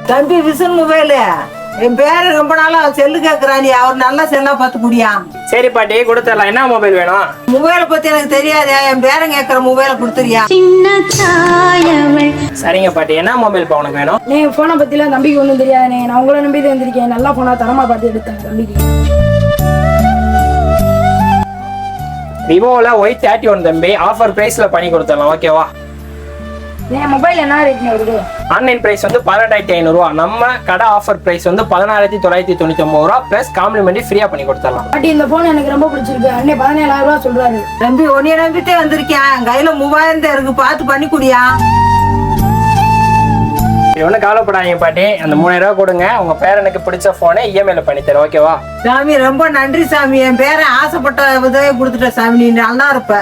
தம்பி vision mobile என் பேரு ரொம்ப நாளா செல்லு கேக்குறானி, அவர் நல்லா செல்லா பார்த்து குடியா. சரி பாட்டி கொடுத்துடலாம். என்ன மொபைல் வேணும்? மொபைலை பத்தி எனக்கு தெரியாது, என் பேரன் கேக்குற மொபைலை கொடுத்துறியா? சரிங்க பாட்டி, என்ன மொபைல் பா உனக்கு வேணும்? நீ போனை பத்திலாம் தம்பிக்கு ஒன்றும் தெரியாதுண்ணே. நான் உங்களை நம்பி தான் வந்திருக்கேன். நல்லா போனா தரமா பார்த்து எடுத்தேன் தம்பிக்கு. விவோல Y31 தம்பி, ஆஃபர் பிரைஸ்ல பண்ணி கொடுத்துடலாம். ஓகேவா? என் மொபைல் என்ன ரேட்னு வருது? ஆன்லைன் பிரைஸ் வந்து 18,500. நம்ம கடை ஆஃபர் பிரைஸ் வந்து 16,999 பிளஸ் காம்ப்ளிமெண்ட்ரி ஃப்ரீயா பண்ணி கொடுத்துடலாம். பாட்டி இந்த போன் எனக்கு ரொம்ப பிடிச்சிருக்கு. அண்ணே 17,000 ரூபா சொல்றாரு. தம்பி உன்னைய நம்பிட்டே வந்திருக்கேன், என் கையில 3000 தான் இருக்கு, பார்த்து பண்ணி குடியா. ஒன்றும் கவலைப்படாதீங்க பாட்டி, அந்த 3000 ரூபா கொடுங்க. உங்க பேரனுக்கு பிடிச்ச போனை இஎம்ஐல பண்ணி தரேன். ஓகேவா? சாமி ரொம்ப நன்றி சாமி, என் பேரன் ஆசைப்பட்ட உதவியை கொடுத்துட்ட சாமி, நீ நல்லா இருப்ப.